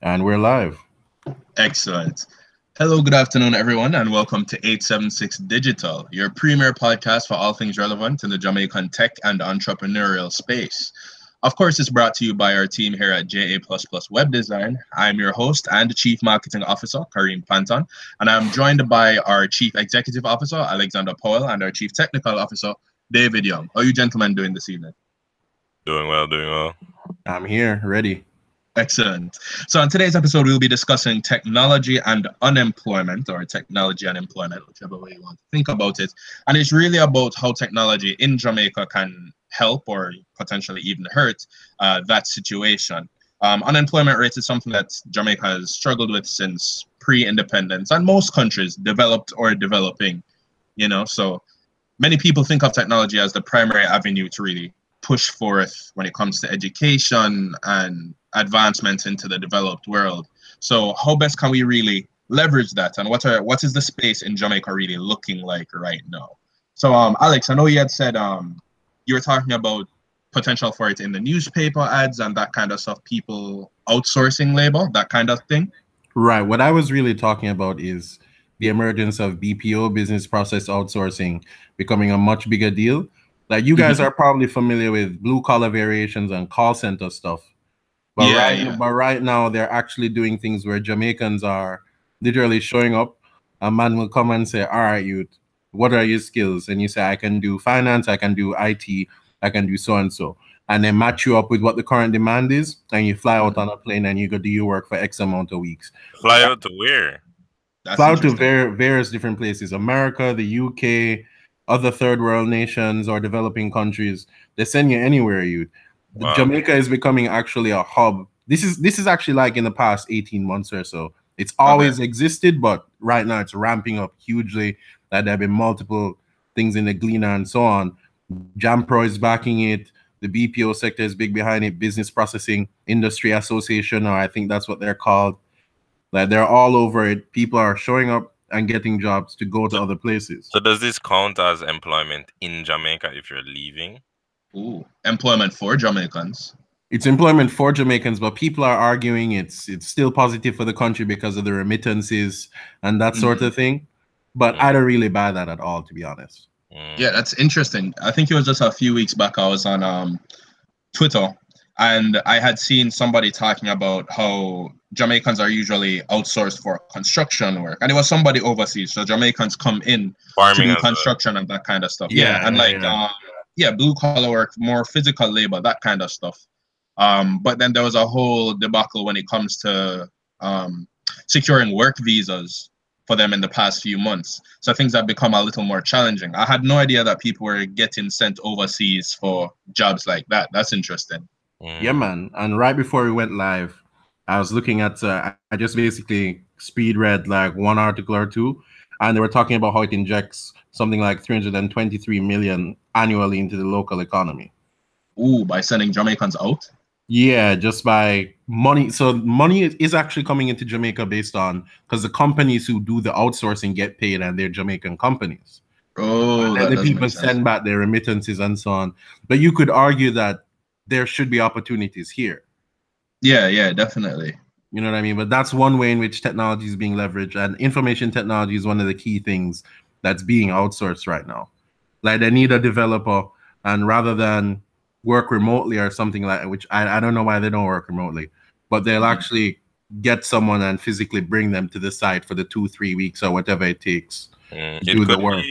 And we're live. Excellent. Hello, good afternoon, everyone, and welcome to 876 Digital, your premier podcast for all things relevant in the Jamaican tech and entrepreneurial space. Of course, it's brought to you by our team here at JA Web Design. I'm your host and Chief Marketing Officer, Kareem Panton, and I'm joined by our Chief Executive Officer, Alexander Powell, and our Chief Technical Officer, David Young. How are you gentlemen doing this evening? Doing well, doing well. I'm here, ready. Excellent. So, on today's episode, we'll be discussing technology and unemployment, or technology and employment, whichever way you want to think about it. And it's really about how technology in Jamaica can help or potentially even hurt that situation. Unemployment rate is something that Jamaica has struggled with since pre-independence, and most countries, developed or developing, so many people think of technology as the primary avenue to really push forth when it comes to education and advancement into the developed world. So how best can we really leverage that, and what is the space in Jamaica really looking like right now? So Alex, I know you had said you were talking about potential for it in the newspaper ads and that kind of stuff, people outsourcing labor, that kind of thing. Right. What I was really talking about is the emergence of BPO, business process outsourcing, becoming a much bigger deal. Like you guys are probably familiar with blue collar variations and call center stuff. But right now they're actually doing things where Jamaicans are literally showing up. A man will come and say, "All right, youth, what are your skills?" And you say, "I can do finance, I can do IT, I can do so and so." And then match you up with what the current demand is, and you fly out on a plane and you go do your work for X amount of weeks. Fly out to where? Fly out to various different places. America, the UK, other third world nations or developing countries. They send you anywhere, youth. Wow. Jamaica is becoming actually a hub. This is actually like in the past 18 months or so. It's always existed, but right now it's ramping up hugely. Like there have been multiple things in the Gleaner and so on. Jampro is backing it. The BPO sector is big behind it. Business Processing Industry Association, or I think that's what they're called. Like they're all over it. People are showing up and getting jobs to go to other places. So does this count as employment in Jamaica if you're leaving? Ooh, employment for Jamaicans. It's employment for Jamaicans, but people are arguing it's still positive for the country because of the remittances and that sort of thing. But I don't really buy that at all, to be honest. Yeah, that's interesting. I think it was just a few weeks back I was on Twitter, and I had seen somebody talking about how Jamaicans are usually outsourced for construction work, and it was somebody overseas. So Jamaicans come in farming to do construction and that kind of stuff. Yeah, blue collar work, more physical labor, that kind of stuff. But then there was a whole debacle when it comes to securing work visas for them in the past few months. So things have become a little more challenging. I had no idea that people were getting sent overseas for jobs like that. That's interesting. Yeah, man. And right before we went live, I was looking at, I just basically speed read like one article or two, and they were talking about how it injects something like 323 million annually into the local economy. Ooh, by sending Jamaicans out? Yeah, just by money. So money is actually coming into Jamaica based on, because the companies who do the outsourcing get paid and they're Jamaican companies. Oh, and the people send back their remittances and so on. But you could argue that there should be opportunities here. Yeah, definitely. You know what I mean? But that's one way in which technology is being leveraged, and information technology is one of the key things that's being outsourced right now. Like they need a developer, and rather than work remotely or something like that, which I don't know why they don't work remotely, but they'll actually get someone and physically bring them to the site for the 2-3 weeks or whatever it takes to do the work.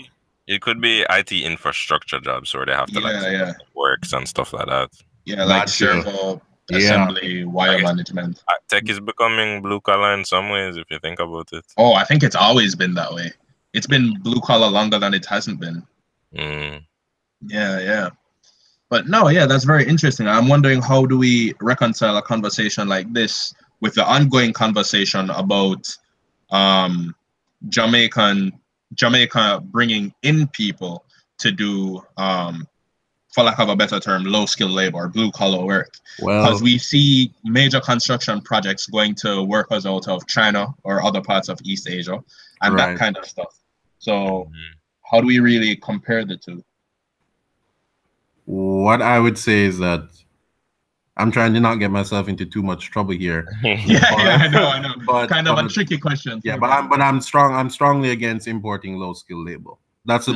It could be IT infrastructure jobs where they have to works and stuff like that. Yeah, like server assembly, wire management. Tech is becoming blue collar in some ways, if you think about it. Oh, I think it's always been that way. It's been blue collar longer than it hasn't been. Yeah. But no, yeah, that's very interesting. I'm wondering, how do we reconcile a conversation like this with the ongoing conversation about Jamaica bringing in people to do, for lack of a better term, low-skilled labor or blue-collar work. Because we see major construction projects going to workers out of China or other parts of East Asia and that kind of stuff. So how do we really compare the two? What I would say is that I'm trying to not get myself into too much trouble here. I know. But, kind of a tricky question. Yeah, but I'm strongly against importing low skill labor. That's the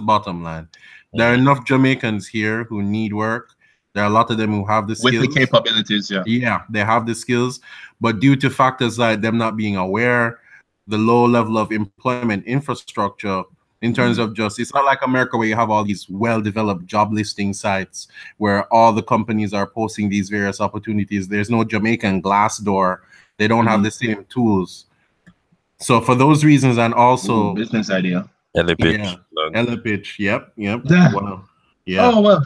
bottom line. There are enough Jamaicans here who need work. There are a lot of them who have the skills. With the capabilities, Yeah, they have the skills, but due to factors like them not being aware, the low level of employment infrastructure in terms of just, it's not like America where you have all these well-developed job listing sites where all the companies are posting these various opportunities. There's no Jamaican Glassdoor. They don't have the same tools. So for those reasons, and also business idea. Elipitch. Elipitch. Yep. Wow. Oh well.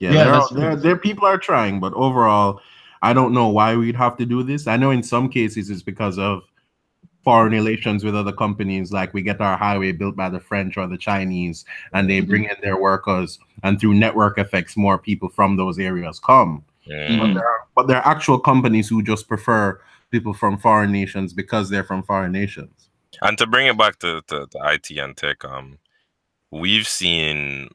there people are trying, but overall, I don't know why we'd have to do this. I know in some cases it's because of foreign relations with other companies, like we get our highway built by the French or the Chinese, and they bring in their workers, and through network effects, more people from those areas come. But there are actual companies who just prefer people from foreign nations because they're from foreign nations. And to bring it back to IT and tech, we've seen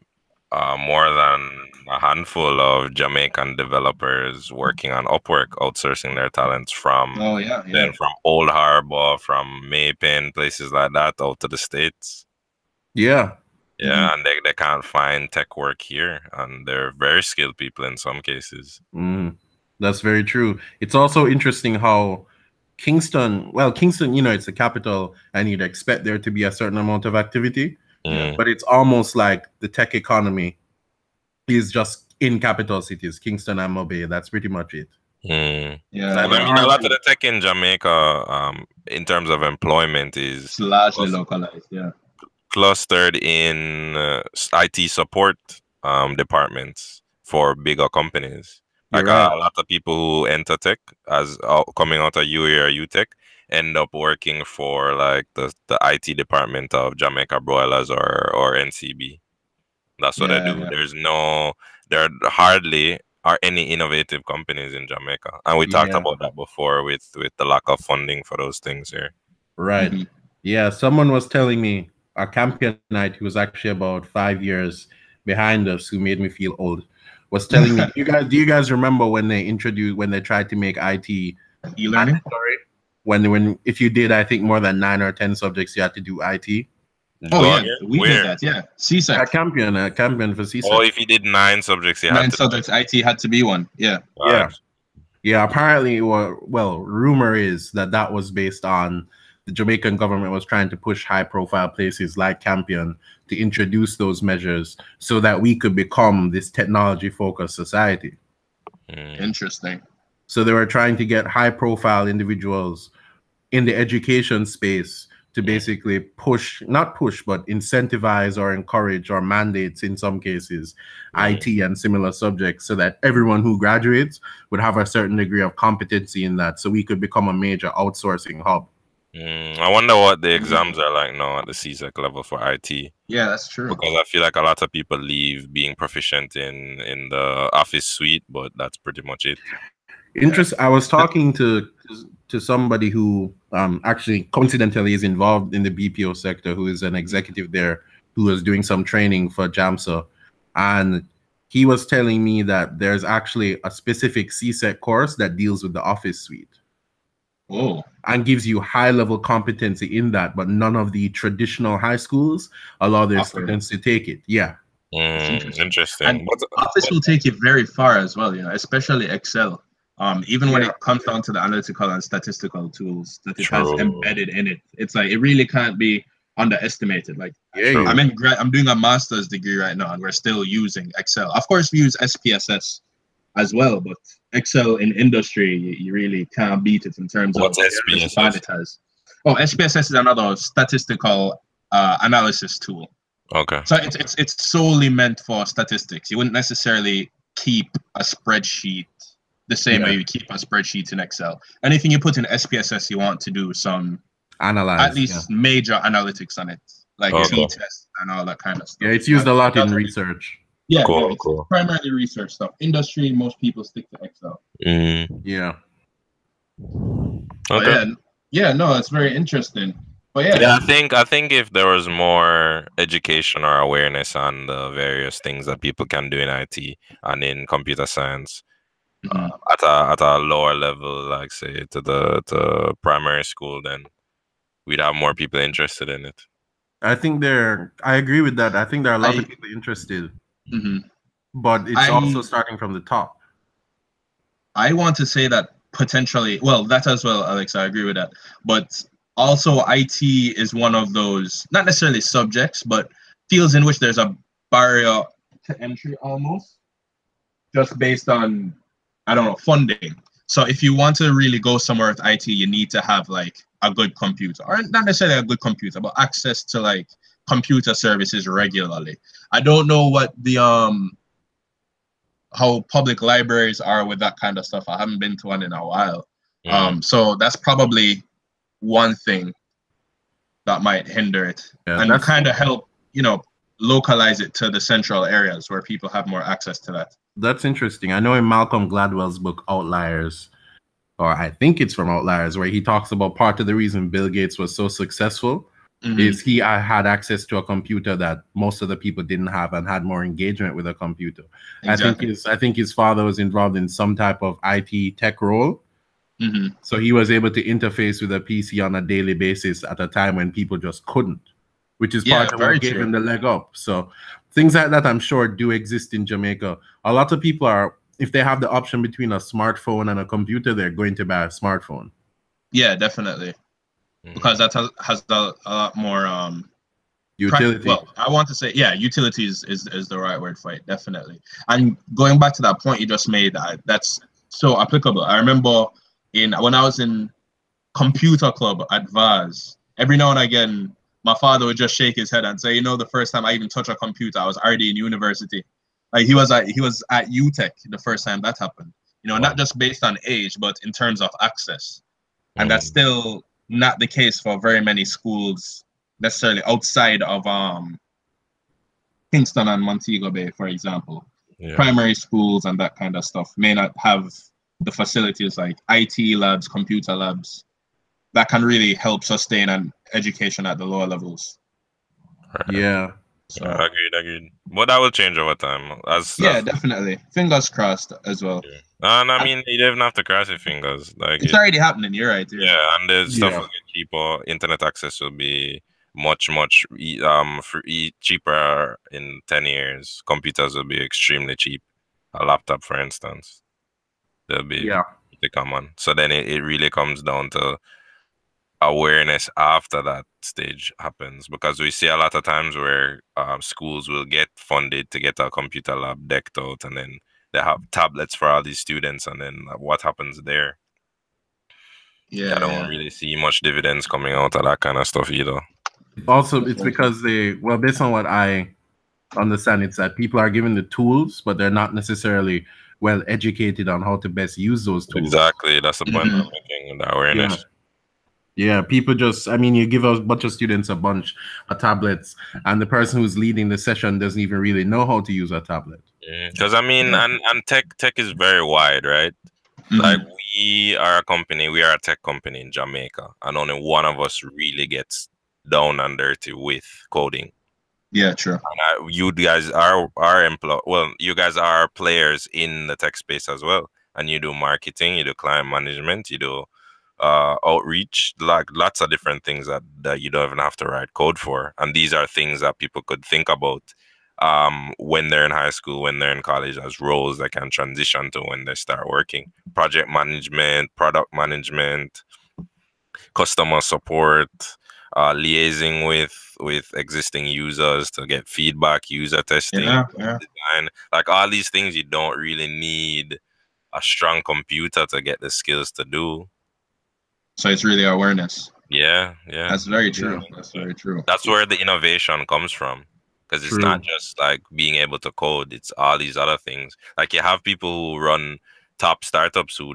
more than a handful of Jamaican developers working on Upwork, outsourcing their talents from from Old Harbor, from Maypen, places like that, out to the States. Yeah. And they can't find tech work here, and they're very skilled people in some cases. That's very true. It's also interesting how Kingston, it's the capital, and you'd expect there to be a certain amount of activity. But it's almost like the tech economy is just in capital cities, Kingston and Mobay. That's pretty much it. I mean, a lot of the tech in Jamaica, in terms of employment, is largely localized. Clustered in IT support departments for bigger companies. Like a lot of people who enter tech as coming out of UA or UTech end up working for like the IT department of Jamaica Broilers or NCB. That's what they do. There hardly are any innovative companies in Jamaica, and we talked about that before with the lack of funding for those things here. Right. Yeah. Someone was telling me, a Campionite who was actually about 5 years behind us, who made me feel old, was telling me, do you guys remember when they tried to make IT e-learning? When if you did, I think, more than 9 or 10 subjects, you had to do IT. We did that. CSEC. A campion for CSEC. Oh, if you did 9 subjects, IT had to be one. Yeah. Apparently, rumor is that was based on the Jamaican government was trying to push high-profile places like Campion to introduce those measures so that we could become this technology-focused society. Interesting. So they were trying to get high-profile individuals in the education space to basically not push, but incentivize or encourage or mandates in some cases, IT and similar subjects, so that everyone who graduates would have a certain degree of competency in that, so we could become a major outsourcing hub. I wonder what the exams are like now at the CSEC level for IT. Yeah, that's true. Because I feel like a lot of people leave being proficient in the Office suite, but that's pretty much it. I was talking to somebody who actually coincidentally is involved in the BPO sector, who is an executive there, who was doing some training for JAMSA, and he was telling me that there's actually a specific CSEC course that deals with the Office suite. And gives you high-level competency in that, but none of the traditional high schools allow their students to take it. Interesting. And Office will take you very far as well, especially Excel. Even when it comes down to the analytical and statistical tools that it has embedded in it, it's like it really can't be underestimated. Like, I'm doing a master's degree right now, and we're still using Excel. Of course, we use SPSS as well, but Excel in industry, you really can't beat it in terms of SPSS? It has. SPSS is another statistical analysis tool. Okay. So it's solely meant for statistics. You wouldn't necessarily keep a spreadsheet the same way you keep a spreadsheet in Excel. Anything you put in SPSS, you want to do some at least major analytics on it, like t-tests and all that kind of stuff. Yeah, it's used a lot in research. Yeah, cool. Primarily research stuff. Industry, most people stick to Excel. Yeah. Okay. No, it's very interesting. But I think if there was more education or awareness on the various things that people can do in IT and in computer science, at a lower level, like say to the primary school, then we'd have more people interested in it. I agree with that. I think there are a lot of people interested, but it's also starting from the top. I want to say that potentially, well, that as well, Alex, I agree with that. But also IT is one of those, not necessarily subjects, but fields in which there's a barrier to entry almost, just based on, I don't know, funding. So if you want to really go somewhere with IT, you need to have like a good computer, or not necessarily a good computer, but access to like computer services regularly. I don't know what the how public libraries are with that kind of stuff. I haven't been to one in a while. So that's probably one thing that might hinder it, and kind of help, you know, localize it to the central areas where people have more access to that. That's interesting. I know in Malcolm Gladwell's book Outliers, or I think it's from Outliers, where he talks about part of the reason Bill Gates was so successful is he had access to a computer that most of the people didn't have and had more engagement with a computer. Exactly. I think his father was involved in some type of IT tech role. So he was able to interface with a PC on a daily basis at a time when people just couldn't, which is part of what gave him the leg up. So things like that, I'm sure, do exist in Jamaica. A lot of people are, if they have the option between a smartphone and a computer, they're going to buy a smartphone. Yeah, definitely. Because that has a lot more utility. Well, I want to say, yeah, utility is the right word for it, definitely. And going back to that point you just made, that's so applicable. I remember when I was in computer club at VAS, every now and again, my father would just shake his head and say, you know, the first time I even touched a computer, I was already in university. Like he was at UTech the first time that happened. You know, not just based on age, but in terms of access. And that's still not the case for very many schools necessarily outside of Kingston and Montego Bay, for example. Primary schools and that kind of stuff may not have the facilities like IT labs, computer labs that can really help sustain an education at the lower levels. Yeah. So. Agreed. But that will change over time. Definitely. Fingers crossed as well. Yeah. And I mean, you don't even have to cross your fingers. Like it's already happening. You're right. Yeah, and the stuff will get cheaper. Internet access will be much cheaper in 10 years. Computers will be extremely cheap. A laptop, for instance, they'll be common. So then it really comes down to awareness after that stage happens, because we see a lot of times where schools will get funded to get a computer lab decked out, and then they have tablets for all these students, and then what happens there? I don't really see much dividends coming out of that kind of stuff either. Also, it's because based on what I understand, it's that people are given the tools, but they're not necessarily well educated on how to best use those tools. Exactly, that's the point I'm making, the awareness. Yeah, people just, I mean, you give a bunch of students a bunch of tablets, and the person who's leading the session doesn't even really know how to use a tablet. Because I mean, and tech is very wide, right? Like we are a company, we are a tech company in Jamaica, and only one of us really gets down and dirty with coding. Yeah, true. And you guys are you guys are players in the tech space as well, and you do marketing, you do client management, you do outreach, like lots of different things that you don't even have to write code for. And these are things that people could think about when they're in high school, when they're in college, as roles they can transition to when they start working. Project management, product management, customer support, liaising with existing users to get feedback, user testing, design. Like all these things, you don't really need a strong computer to get the skills to do. So it's really awareness. Yeah. That's very true. That's very true. That's where the innovation comes from, because it's not just like being able to code; it's all these other things. Like you have people who run top startups who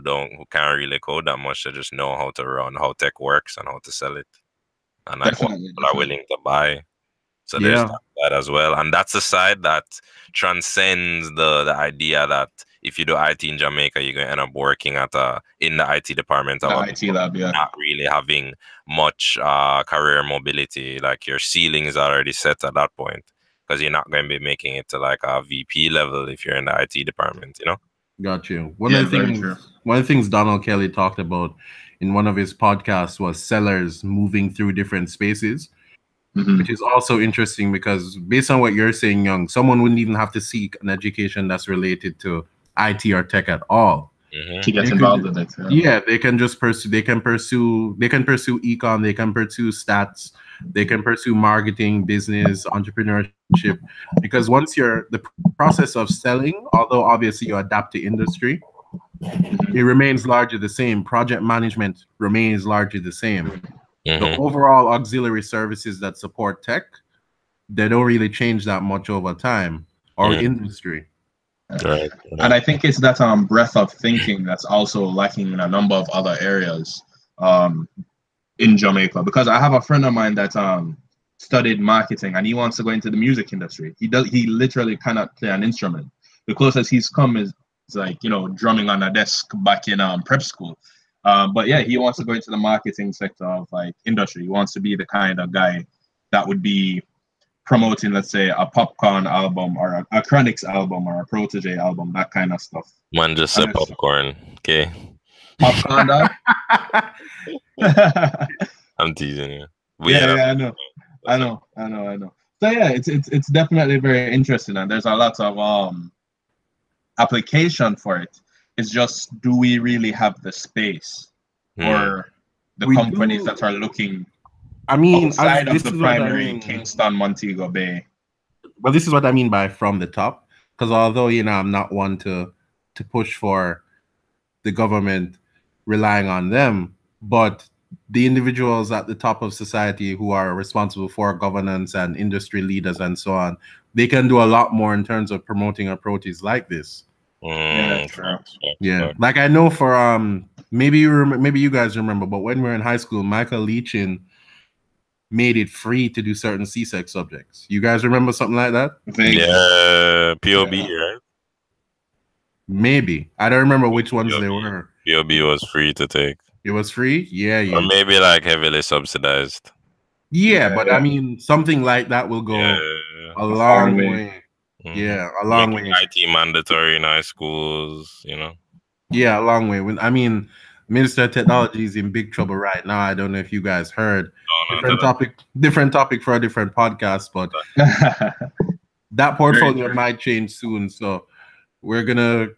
can't really code that much. They just know how to run, how tech works, and how to sell it, and like what people are willing to buy. So there's that as well, and that's a side that transcends the idea that if you do IT in Jamaica, you're going to end up working in the IT department. The IT lab, not really having much career mobility. Like your ceiling is already set at that point, because you're not going to be making it to like a VP level if you're in the IT department, you know? Got you. Yeah, very true. One of the things Donald Kelly talked about in one of his podcasts was sellers moving through different spaces, which is also interesting because based on what you're saying, Young, someone wouldn't even have to seek an education that's related to IT or tech at all. To get involved in it. Yeah, they can just pursue. They can pursue econ. They can pursue stats. They can pursue marketing, business, entrepreneurship. Because once you're the process of selling, although obviously you adapt to industry, it remains largely the same. Project management remains largely the same. The overall auxiliary services that support tech, they don't really change that much over time or industry. Right. And I think it's that breadth of thinking that's also lacking in a number of other areas in Jamaica. Because I have a friend of mine that studied marketing and he wants to go into the music industry. He literally cannot play an instrument. The closest he's come is like, you know, drumming on a desk back in prep school. But yeah, he wants to go into the marketing sector of like industry. He wants to be the kind of guy that would be promoting, let's say, a Popcorn album or a Chronixx album or a Protege album, that kind of stuff. Man, just said Popcorn. Okay. Popcorn, dog? I'm teasing you. Yeah, I know. So yeah, it's definitely very interesting, and there's a lot of application for it. It's just, do we really have the space or the companies that are looking outside of the primary Kingston, Montego Bay? Well, this is what I mean by from the top, because although, you know, I'm not one to push for the government relying on them, but the individuals at the top of society who are responsible for governance and industry leaders and so on, they can do a lot more in terms of promoting approaches like this. Yeah, like I know for maybe you guys remember, but when we were in high school, Michael Leachin made it free to do certain CSEC subjects. You guys remember something like that? Yeah, POB, right? Maybe. I don't remember which ones they were. POB was free to take. It was free? Yeah. Or maybe like heavily subsidized. Yeah, but I mean, something like that will go a long way. Yeah, a long way. IT mandatory in high schools, you know? Yeah, a long way. I mean, Minister of Technology is in big trouble right now. I don't know if you guys heard. Different topic for a different podcast, but that portfolio might change soon. So we can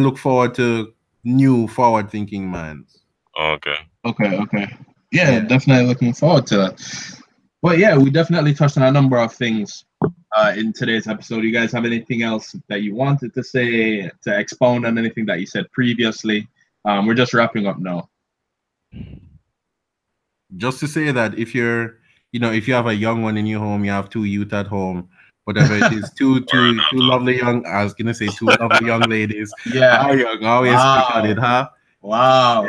look forward to new forward-thinking minds. Okay. Yeah, definitely looking forward to that. But yeah, we definitely touched on a number of things in today's episode. You guys have anything else that you wanted to say, to expound on anything that you said previously? We're just wrapping up now. Just to say that if you have a young one in your home, you have two youth at home, whatever it is, two lovely young, I was gonna say two lovely young ladies. Yeah. How young, always pick on it, huh? Wow.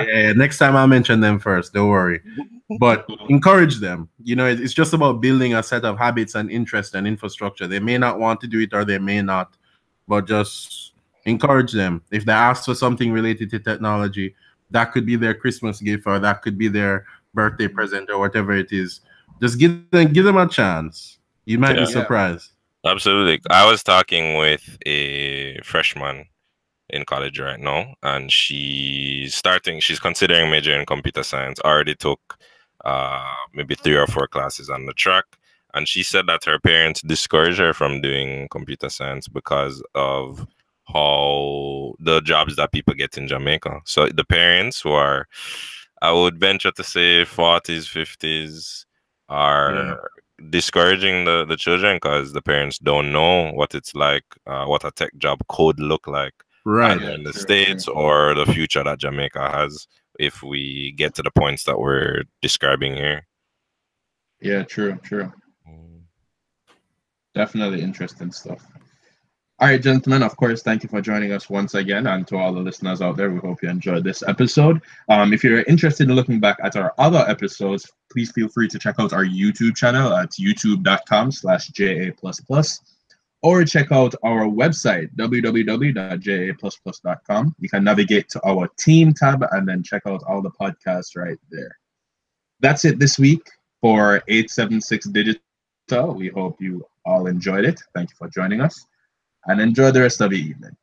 Yeah. Next time I'll mention them first, don't worry. But encourage them. You know, it's just about building a set of habits and interest and infrastructure. They may not want to do it or they may not, but just encourage them. If they ask for something related to technology, that could be their Christmas gift or that could be their birthday present or whatever it is. Just give them a chance. You might be surprised. Absolutely. I was talking with a freshman in college right now, and she's considering major in computer science. Already took maybe 3 or 4 classes on the track, and she said that her parents discouraged her from doing computer science because of how the jobs that people get in Jamaica. So the parents who are, I would venture to say 40s, 50s, are discouraging the children because the parents don't know what it's like, what a tech job could look like in the States or the future that Jamaica has if we get to the points that we're describing here. Yeah, true. Definitely interesting stuff. All right, gentlemen, of course, thank you for joining us once again. And to all the listeners out there, we hope you enjoyed this episode. If you're interested in looking back at our other episodes, please feel free to check out our YouTube channel at youtube.com/JA++, or check out our website, www.ja++.com. You can navigate to our team tab and then check out all the podcasts right there. That's it this week for 876 Digital. We hope you all enjoyed it. Thank you for joining us. and enjoy the rest of the evening.